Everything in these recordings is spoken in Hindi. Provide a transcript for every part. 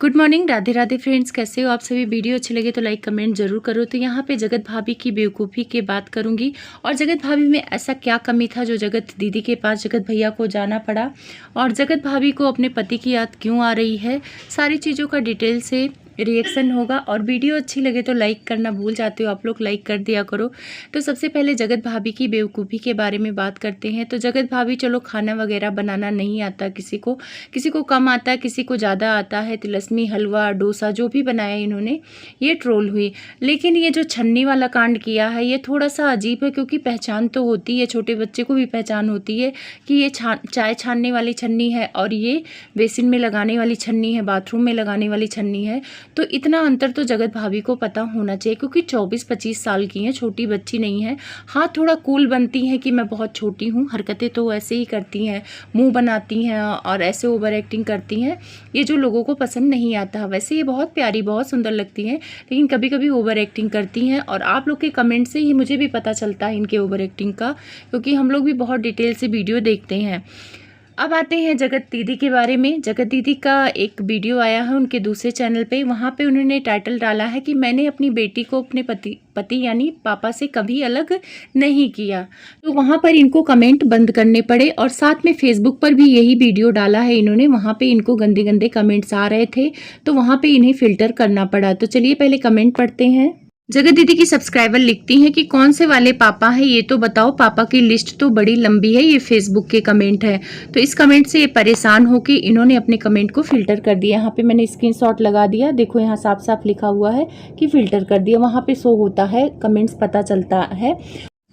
Good morning, Radhe Radhe friends. कैसे हो आप सभी। वीडियो अच्छी लगे तो लाइक कमेंट जरूर करो। तो यहाँ पे जगत भाभी की बेवकूफ़ी की बात करूँगी और जगत भाभी में ऐसा क्या कमी था जो जगत दीदी के पास जगत भैया को जाना पड़ा और जगत भाभी को अपने पति की याद क्यों आ रही है। सारी चीज़ों का डिटेल से रिएक्शन होगा और वीडियो अच्छी लगे तो लाइक करना भूल जाते हो आप लोग, लाइक कर दिया करो। तो सबसे पहले जगत भाभी की बेवकूफ़ी के बारे में बात करते हैं। तो जगत भाभी चलो खाना वगैरह बनाना नहीं आता किसी को कम आता है, किसी को ज़्यादा आता है। तिलस्मी, हलवा, डोसा जो भी बनाया इन्होंने ये ट्रोल हुई। लेकिन ये जो छन्नी वाला कांड किया है ये थोड़ा सा अजीब है, क्योंकि पहचान तो होती है, छोटे बच्चे को भी पहचान होती है कि ये चाय छानने वाली छन्नी है और ये बेसिन में लगाने वाली छन्नी है, बाथरूम में लगाने वाली छन्नी है। तो इतना अंतर तो जगत भाभी को पता होना चाहिए, क्योंकि 24-25 साल की हैं, छोटी बच्ची नहीं है। हाँ, थोड़ा कूल बनती हैं कि मैं बहुत छोटी हूँ, हरकतें तो ऐसे ही करती हैं, मुंह बनाती हैं और ऐसे ओवर एक्टिंग करती हैं, ये जो लोगों को पसंद नहीं आता। वैसे ये बहुत प्यारी, बहुत सुंदर लगती हैं, लेकिन कभी कभी ओवर एक्टिंग करती हैं और आप लोग के कमेंट से ही मुझे भी पता चलता है इनके ओवर एक्टिंग का, क्योंकि हम लोग भी बहुत डिटेल से वीडियो देखते हैं। अब आते हैं जगत दीदी के बारे में। जगत दीदी का एक वीडियो आया है उनके दूसरे चैनल पे, वहाँ पे उन्होंने टाइटल डाला है कि मैंने अपनी बेटी को अपने पति यानी पापा से कभी अलग नहीं किया। तो वहाँ पर इनको कमेंट बंद करने पड़े और साथ में फेसबुक पर भी यही वीडियो डाला है इन्होंने, वहाँ पे इनको गंदे गंदे कमेंट्स आ रहे थे तो वहाँ पे इन्हें फिल्टर करना पड़ा। तो चलिए पहले कमेंट पढ़ते हैं। जगत दीदी की सब्सक्राइबर लिखती हैं कि कौन से वाले पापा हैं ये तो बताओ, पापा की लिस्ट तो बड़ी लंबी है। ये फेसबुक के कमेंट है। तो इस कमेंट से ये परेशान हो कि इन्होंने अपने कमेंट को फिल्टर कर दिया। यहाँ पे मैंने स्क्रीनशॉट लगा दिया, देखो यहाँ साफ साफ लिखा हुआ है कि फिल्टर कर दिया, वहाँ पे शो होता है, कमेंट्स पता चलता है।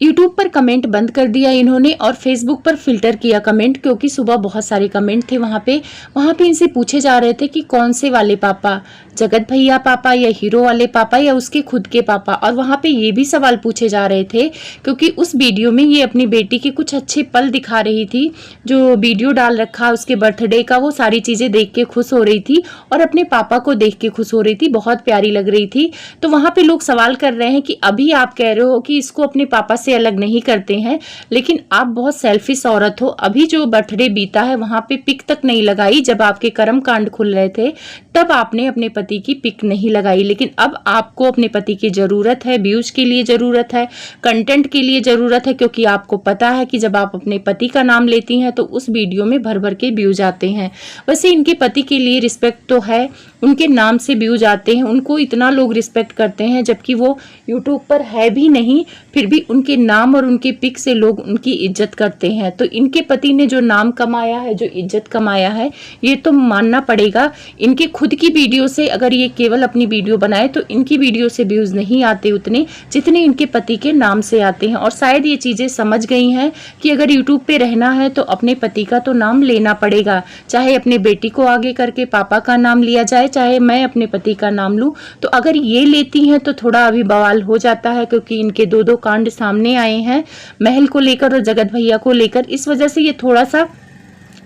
यूट्यूब पर कमेंट बंद कर दिया इन्होंने और फेसबुक पर फिल्टर किया कमेंट, क्योंकि सुबह बहुत सारे कमेंट थे वहाँ पे इनसे पूछे जा रहे थे कि कौन से वाले पापा, जगत भैया पापा या हीरो वाले पापा या उसके खुद के पापा। और वहाँ पे ये भी सवाल पूछे जा रहे थे क्योंकि उस वीडियो में ये अपनी बेटी के कुछ अच्छे पल दिखा रही थी, जो वीडियो डाल रखा उसके बर्थडे का, वो सारी चीज़ें देख के खुश हो रही थी और अपने पापा को देख के खुश हो रही थी, बहुत प्यारी लग रही थी। तो वहाँ पे लोग सवाल कर रहे हैं कि अभी आप कह रहे हो कि इसको अपने पापा से अलग नहीं करते हैं, लेकिन आप बहुत सेल्फिश औरत हो। अभी जो बर्थडे बीता है वहां पे पिक तक नहीं लगाई, जब आपके कर्म कांड खुल रहे थे तब आपने अपने पति की पिक नहीं लगाई। लेकिन अब आपको अपने पति की जरूरत है, व्यूज के लिए जरूरत है, कंटेंट के लिए जरूरत है, क्योंकि आपको पता है कि जब आप अपने पति का नाम लेती हैं तो उस वीडियो में भर भर के व्यूज आते हैं। वैसे इनके पति के लिए रिस्पेक्ट तो है, उनके नाम से व्यूज आते हैं, उनको इतना लोग रिस्पेक्ट करते हैं, जबकि वो यूट्यूब पर है भी नहीं, फिर भी उनके नाम और उनके पिक से लोग उनकी इज्जत करते हैं। तो इनके पति ने जो नाम कमाया है, जो इज्जत कमाया है, ये तो मानना पड़ेगा। इनके खुद की वीडियो से अगर ये केवल अपनी वीडियो बनाए तो इनकी वीडियो से व्यूज नहीं आते उतने जितने इनके पति के नाम से आते हैं। और शायद ये चीजें समझ गई हैं कि अगर यूट्यूब पे रहना है तो अपने पति का तो नाम लेना पड़ेगा, चाहे अपने बेटी को आगे करके पापा का नाम लिया जाए, चाहे मैं अपने पति का नाम लूं। तो अगर ये लेती हैं तो थोड़ा अभी बवाल हो जाता है, क्योंकि इनके दो कांड सामने आए हैं, महल को लेकर और जगत भैया को लेकर। इस वजह से ये थोड़ा सा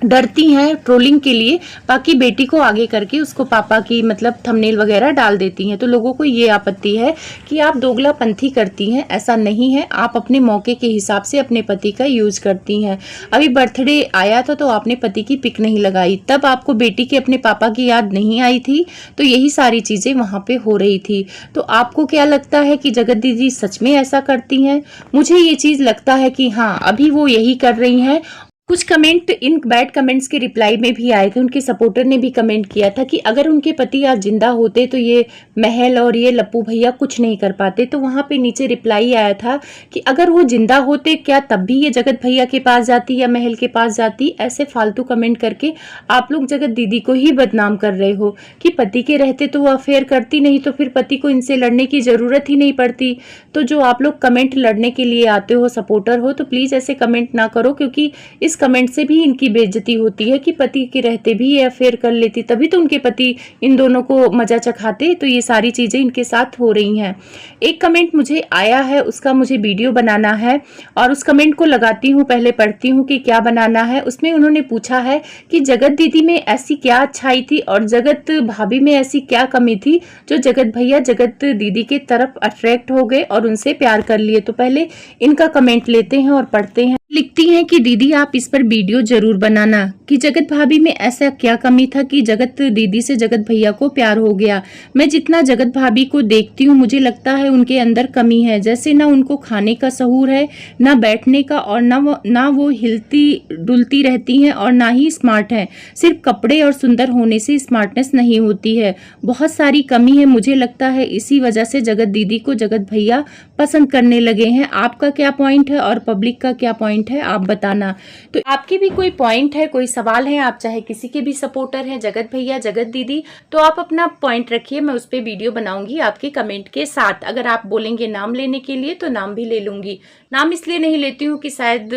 डरती हैं ट्रोलिंग के लिए, बाकी बेटी को आगे करके उसको पापा की मतलब थंबनेल वगैरह डाल देती हैं। तो लोगों को ये आपत्ति है कि आप दोगलापंथी करती हैं, ऐसा नहीं है, आप अपने मौके के हिसाब से अपने पति का यूज करती हैं। अभी बर्थडे आया था तो आपने पति की पिक नहीं लगाई, तब आपको बेटी के अपने पापा की याद नहीं आई थी, तो यही सारी चीजें वहां पे हो रही थी। तो आपको क्या लगता है कि जगत दीदी सच में ऐसा करती हैं? मुझे ये चीज लगता है कि हाँ, अभी वो यही कर रही हैं। कुछ कमेंट इन बैड कमेंट्स के रिप्लाई में भी आए थे, उनके सपोर्टर ने भी कमेंट किया था कि अगर उनके पति आज जिंदा होते तो ये महल और ये लप्पू भैया कुछ नहीं कर पाते। तो वहां पे नीचे रिप्लाई आया था कि अगर वो जिंदा होते क्या तब भी ये जगत भैया के पास जाती या महल के पास जाती। ऐसे फालतू कमेंट करके आप लोग जगत दीदी को ही बदनाम कर रहे हो कि पति के रहते तो वो अफेयर करती, नहीं तो फिर पति को इनसे लड़ने की जरूरत ही नहीं पड़ती। तो जो आप लोग कमेंट लड़ने के लिए आते हो, सपोर्टर हो, तो प्लीज ऐसे कमेंट ना करो, क्योंकि इस कमेंट से भी इनकी बेइज्जती होती है कि पति के रहते भी ये अफेयर कर लेती, तभी तो उनके पति इन दोनों को मजा चखाते। तो ये सारी चीजें इनके साथ हो रही हैं। एक कमेंट मुझे आया है, उसका मुझे वीडियो बनाना है और उस कमेंट को लगाती हूँ, पहले पढ़ती हूँ कि क्या बनाना है। उसमें उन्होंने पूछा है कि जगत दीदी में ऐसी क्या अच्छाई थी और जगत भाभी में ऐसी क्या कमी थी जो जगत भैया जगत दीदी के तरफ अट्रैक्ट हो गए और उनसे प्यार कर लिए। तो पहले इनका कमेंट लेते हैं और पढ़ते हैं। लिखती हैं कि दीदी आप इस पर वीडियो जरूर बनाना कि जगत भाभी में ऐसा क्या कमी था कि जगत दीदी से जगत भैया को प्यार हो गया। मैं जितना जगत भाभी को देखती हूँ मुझे लगता है उनके अंदर कमी है, जैसे ना उनको खाने का सहूर है, ना बैठने का, और ना वो हिलती डुलती रहती हैं और ना ही स्मार्ट है। सिर्फ कपड़े और सुंदर होने से स्मार्टनेस नहीं होती है, बहुत सारी कमी है। मुझे लगता है इसी वजह से जगत दीदी को जगत भैया पसंद करने लगे हैं। आपका क्या पॉइंट है और पब्लिक का क्या पॉइंट है, आप बताना। तो आपकी भी कोई पॉइंट है, कोई सवाल है, आप चाहे किसी के भी सपोर्टर हैं, जगत भैया, जगत दीदी, तो आप अपना पॉइंट रखिए, मैं उस पर वीडियो बनाऊंगी आपके कमेंट के साथ। अगर आप बोलेंगे नाम लेने के लिए तो नाम भी ले लूंगी। नाम इसलिए नहीं लेती हूँ कि शायद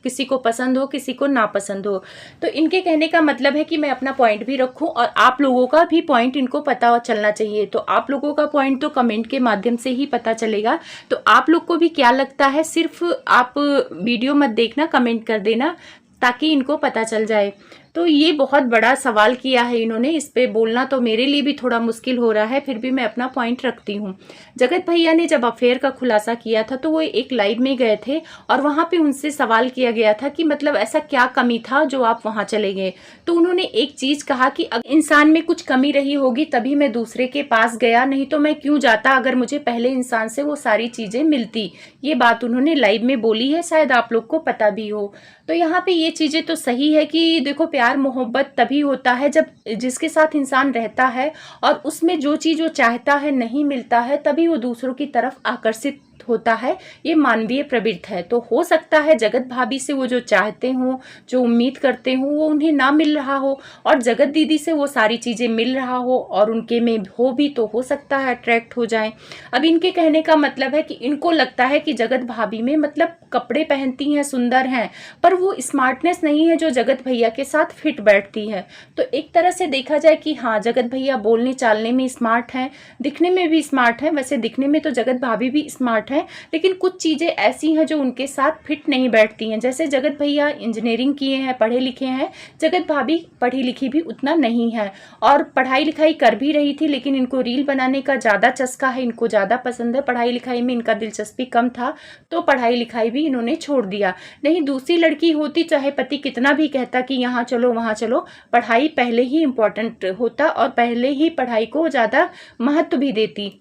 किसी को पसंद हो, किसी को ना पसंद हो। तो इनके कहने का मतलब है कि मैं अपना पॉइंट भी रखूं और आप लोगों का भी पॉइंट इनको पता चलना चाहिए। तो आप लोगों का पॉइंट तो कमेंट के माध्यम से ही पता चलेगा। तो आप लोग को भी क्या लगता है, सिर्फ आप वीडियो मत देखना, कमेंट कर देना ताकि इनको पता चल जाए। तो ये बहुत बड़ा सवाल किया है इन्होंने, इस पे बोलना तो मेरे लिए भी थोड़ा मुश्किल हो रहा है, फिर भी मैं अपना पॉइंट रखती हूँ। जगत भैया ने जब अफेयर का खुलासा किया था तो वो एक लाइव में गए थे और वहां पे उनसे सवाल किया गया था कि मतलब ऐसा क्या कमी था जो आप वहां चले गए। तो उन्होंने एक चीज कहा कि अगर इंसान में कुछ कमी रही होगी तभी मैं दूसरे के पास गया, नहीं तो मैं क्यों जाता अगर मुझे पहले इंसान से वो सारी चीजें मिलती। ये बात उन्होंने लाइव में बोली है, शायद आप लोग को पता भी हो। तो यहाँ पे ये चीजें तो सही है कि देखो प्यार मोहब्बत तभी होता है जब जिसके साथ इंसान रहता है और उसमें जो चीज वो चाहता है नहीं मिलता है, तभी वो दूसरों की तरफ आकर्षित होता है। ये मानवीय प्रवृत्ति है। तो हो सकता है जगत भाभी से वो जो चाहते हो, जो उम्मीद करते हो, वो उन्हें ना मिल रहा हो और जगत दीदी से वो सारी चीजें मिल रहा हो और उनके में हो भी, तो हो सकता है अट्रैक्ट हो जाए। अब इनके कहने का मतलब है कि इनको लगता है कि जगत भाभी में मतलब कपड़े पहनती हैं, सुंदर हैं, पर वो स्मार्टनेस नहीं है जो जगत भैया के साथ फिट बैठती है। तो एक तरह से देखा जाए कि हाँ, जगत भैया बोलने चालने में स्मार्ट हैं, दिखने में भी स्मार्ट हैं। वैसे दिखने में तो जगत भाभी भी स्मार्ट है, लेकिन कुछ चीजें ऐसी हैं जो उनके साथ फिट नहीं बैठती हैं। जैसे जगत भैया इंजीनियरिंग किए हैं, पढ़े लिखे हैं, जगत भाभी पढ़ी लिखी भी उतना नहीं है और पढ़ाई लिखाई कर भी रही थी, लेकिन इनको रील बनाने का ज्यादा चस्का है, इनको ज्यादा पसंद है। पढ़ाई लिखाई में इनका दिलचस्पी कम था, तो पढ़ाई लिखाई भी इन्होंने छोड़ दिया। नहीं, दूसरी लड़की होती, चाहे पति कितना भी कहता कि यहाँ चलो वहां चलो, पढ़ाई पहले ही इंपॉर्टेंट होता और पहले ही पढ़ाई को ज्यादा महत्व भी देती।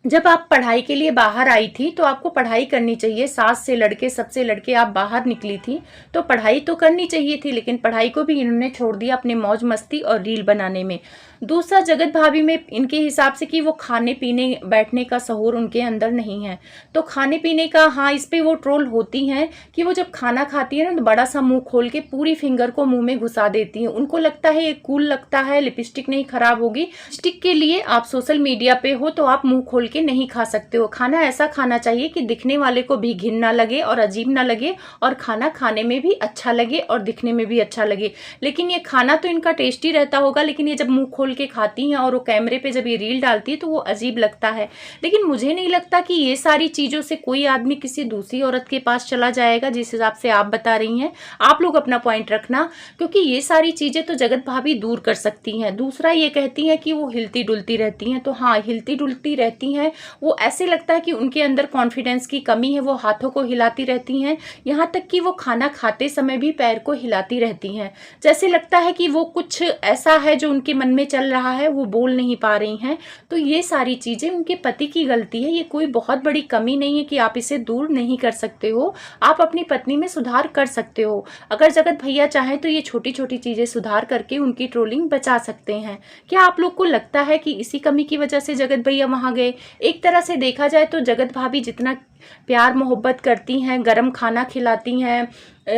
जब आप पढ़ाई के लिए बाहर आई थी तो आपको पढ़ाई करनी चाहिए, सास से लड़के सबसे लड़के आप बाहर निकली थी तो पढ़ाई तो करनी चाहिए थी, लेकिन पढ़ाई को भी इन्होंने छोड़ दिया अपने मौज मस्ती और रील बनाने में। दूसरा, जगत भाभी में इनके हिसाब से कि वो खाने पीने बैठने का सहूर उनके अंदर नहीं है। तो खाने पीने का, हाँ, इस पे वो ट्रोल होती हैं कि वो जब खाना खाती है ना तो बड़ा सा मुंह खोल के पूरी फिंगर को मुंह में घुसा देती हैं। उनको लगता है ये कूल लगता है, लिपस्टिक नहीं खराब होगी। लिपस्टिक के लिए आप सोशल मीडिया पे हो तो आप मुंह खोल के नहीं खा सकते हो। खाना ऐसा खाना चाहिए कि दिखने वाले को भी घिन ना लगे और अजीब ना लगे और खाना खाने में भी अच्छा लगे और दिखने में भी अच्छा लगे। लेकिन ये खाना तो इनका टेस्टी रहता होगा, लेकिन ये जब मुंह खोल के खाती हैं और वो कैमरे पे जब ये रील डालती है तो वो अजीब लगता है। लेकिन मुझे नहीं लगता कि ये सारी चीजों से कोई आदमी किसी दूसरी औरत के पास चला जाएगा, जिस हिसाब से आप बता रही हैं। आप लोग अपना पॉइंट रखना, क्योंकि ये सारी चीजें तो जगत भाभी दूर कर सकती हैं। दूसरा, ये कहती हैं कि वो हिलती डुलती रहती हैं, तो हाँ, हिलती डुलती रहती हैं। वो ऐसे लगता है कि उनके अंदर कॉन्फिडेंस की कमी है, वो हाथों को हिलाती रहती हैं, यहाँ तक कि वो खाना खाते समय भी पैर को हिलाती रहती हैं। जैसे लगता है कि वो कुछ ऐसा है जो उनके मन में चल रहा है, वो बोल नहीं पा रही हैं। तो ये सारी चीजें उनके पति की गलती है, ये कोई बहुत बड़ी कमी नहीं है कि आप इसे दूर नहीं कर सकते हो। आप अपनी पत्नी में सुधार कर सकते हो। अगर जगत भैया चाहें तो ये छोटी छोटी चीजें सुधार करके उनकी ट्रोलिंग बचा सकते हैं। क्या आप लोग को लगता है कि इसी कमी की वजह से जगत भैया वहां गए? एक तरह से देखा जाए तो जगत भाभी जितना प्यार मोहब्बत करती हैं, गरम खाना खिलाती हैं,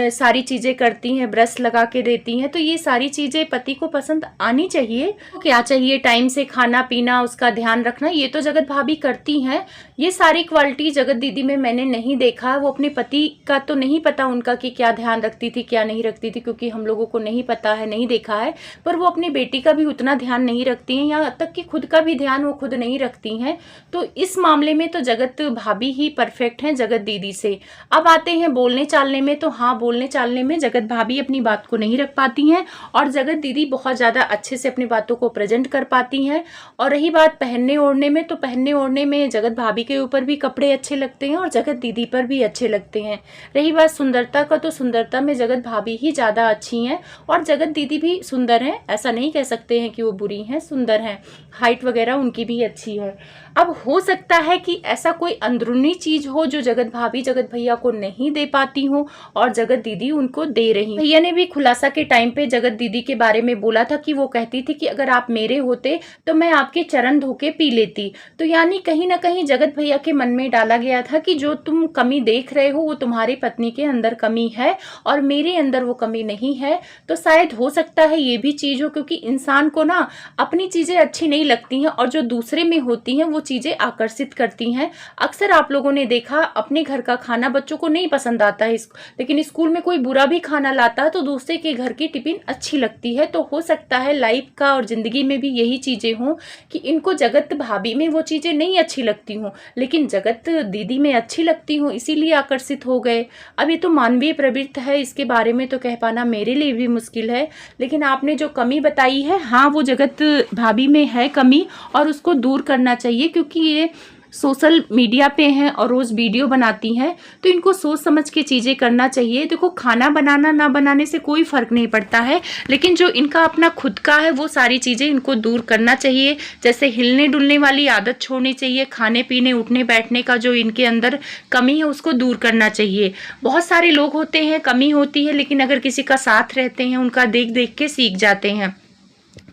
सारी चीज़ें करती हैं, ब्रश लगा के देती हैं, तो ये सारी चीज़ें पति को पसंद आनी चाहिए। तो क्या चाहिए, टाइम से खाना पीना, उसका ध्यान रखना, ये तो जगत भाभी करती हैं। ये सारी क्वालिटी जगत दीदी में मैंने नहीं देखा। वो अपने पति का तो नहीं पता उनका कि क्या ध्यान रखती थी क्या नहीं रखती थी, क्योंकि हम लोगों को नहीं पता है, नहीं देखा है। पर वो अपनी बेटी का भी उतना ध्यान नहीं रखती हैं, यहाँ तक कि खुद का भी ध्यान वो खुद नहीं रखती हैं। तो इस मामले में तो जगत भाभी ही परफेक्ट हैं जगत दीदी से। अब आते हैं बोलने चालने में, तो हाँ, बोलने चालने में जगत भाभी अपनी बात को नहीं रख पाती हैं और जगत दीदी बहुत ज़्यादा अच्छे से अपनी बातों को प्रेजेंट कर पाती हैं। और रही बात पहनने ओढ़ने में, तो पहनने ओढ़ने में जगत भाभी के ऊपर भी कपड़े अच्छे लगते हैं और जगत दीदी पर भी अच्छे लगते हैं। रही बात सुंदरता का, तो सुंदरता में जगत भाभी ही ज़्यादा अच्छी हैं और जगत दीदी भी सुंदर हैं, ऐसा नहीं कह सकते हैं कि वो बुरी हैं, सुंदर हैं, हाइट वगैरह उनकी भी अच्छी है। अब हो सकता है कि ऐसा कोई अंदरूनी चीज हो जो जगत भाभी जगत भैया को नहीं दे पाती हो और जगत दीदी उनको दे रही। भैया ने भी खुलासा के टाइम पे जगत दीदी के बारे में बोला था कि वो कहती थी कि अगर आप मेरे होते तो मैं आपके चरण धो के पी लेती। तो यानी कहीं ना कहीं जगत भैया के मन में डाला गया था कि जो तुम कमी देख रहे हो वो तुम्हारी पत्नी के अंदर कमी है और मेरे अंदर वो कमी नहीं है। तो शायद हो सकता है ये भी चीज हो, क्योंकि इंसान को ना अपनी चीजें अच्छी नहीं लगती हैं और जो दूसरे में होती हैं वो चीजें आकर्षित करती हैं। अक्सर आप लोगों ने देखा अपने घर का खाना बच्चों को नहीं पसंद आता है, लेकिन स्कूल में कोई बुरा भी खाना लाता है तो दूसरे के घर की टिफिन अच्छी लगती है। तो हो सकता है लाइफ का और जिंदगी में भी यही चीजें हों कि इनको जगत भाभी में वो चीजें नहीं अच्छी लगती हों लेकिन जगत दीदी में अच्छी लगती हों, इसीलिए आकर्षित हो गए। अब ये तो मानवीय प्रवृत्ति है, इसके बारे में तो कह पाना मेरे लिए भी मुश्किल है। लेकिन आपने जो कमी बताई है, हाँ, वो जगत भाभी में है कमी और उसको दूर करना चाहिए, क्योंकि ये सोशल मीडिया पे हैं और रोज़ वीडियो बनाती हैं, तो इनको सोच समझ के चीज़ें करना चाहिए। देखो, खाना बनाना ना बनाने से कोई फ़र्क नहीं पड़ता है, लेकिन जो इनका अपना खुद का है वो सारी चीज़ें इनको दूर करना चाहिए। जैसे हिलने डुलने वाली आदत छोड़नी चाहिए, खाने पीने उठने बैठने का जो इनके अंदर कमी है उसको दूर करना चाहिए। बहुत सारे लोग होते हैं, कमी होती है, लेकिन अगर किसी का साथ रहते हैं उनका देख देख के सीख जाते हैं।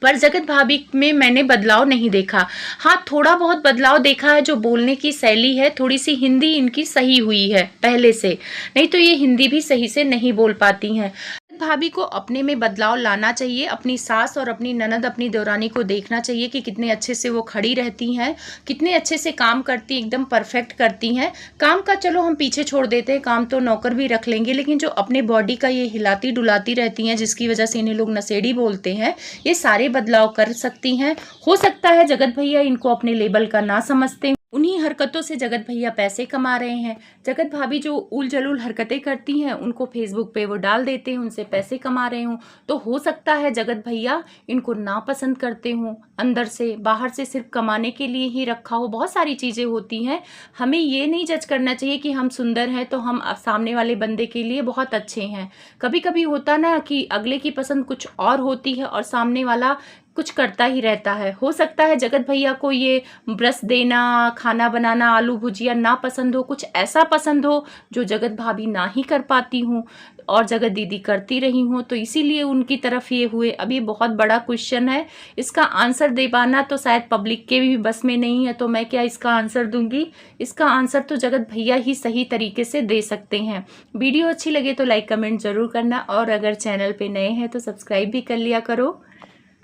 पर जगत भाभी में मैंने बदलाव नहीं देखा। हाँ, थोड़ा बहुत बदलाव देखा है, जो बोलने की शैली है, थोड़ी सी हिंदी इनकी सही हुई है पहले से, नहीं तो ये हिंदी भी सही से नहीं बोल पाती हैं। भाभी को अपने में बदलाव लाना चाहिए, अपनी सास और अपनी ननद, अपनी देवरानी को देखना चाहिए कि कितने अच्छे से वो खड़ी रहती हैं, कितने अच्छे से काम करती, एकदम परफेक्ट करती हैं। काम का चलो हम पीछे छोड़ देते हैं, काम तो नौकर भी रख लेंगे, लेकिन जो अपने बॉडी का ये हिलाती डुलाती रहती हैं जिसकी वजह से इन्हें लोग नशेड़ी बोलते हैं, ये सारे बदलाव कर सकती हैं। हो सकता है जगत भैया इनको अपने लेवल का ना समझते, उन्हीं हरकतों से जगत भैया पैसे कमा रहे हैं। जगत भाभी जो उल जलूल हरकतें करती हैं उनको फेसबुक पे वो डाल देते हैं, उनसे पैसे कमा रहे हों। तो हो सकता है जगत भैया इनको नापसंद करते हों, अंदर से बाहर से सिर्फ कमाने के लिए ही रखा हो। बहुत सारी चीज़ें होती हैं, हमें ये नहीं जज करना चाहिए कि हम सुंदर हैं तो हम सामने वाले बंदे के लिए बहुत अच्छे हैं। कभी कभी होता ना कि अगले की पसंद कुछ और होती है और सामने वाला कुछ करता ही रहता है। हो सकता है जगत भैया को ये ब्रश देना, खाना बनाना, आलू भुजिया ना पसंद हो, कुछ ऐसा पसंद हो जो जगत भाभी ना ही कर पाती हूँ और जगत दीदी करती रही हूँ, तो इसीलिए उनकी तरफ ये हुए। अब ये बहुत बड़ा क्वेश्चन है, इसका आंसर दे पाना तो शायद पब्लिक के भी बस में नहीं है, तो मैं क्या इसका आंसर दूंगी। इसका आंसर तो जगत भैया ही सही तरीके से दे सकते हैं। वीडियो अच्छी लगे तो लाइक कमेंट जरूर करना और अगर चैनल पे नए हैं तो सब्सक्राइब भी कर लिया करो।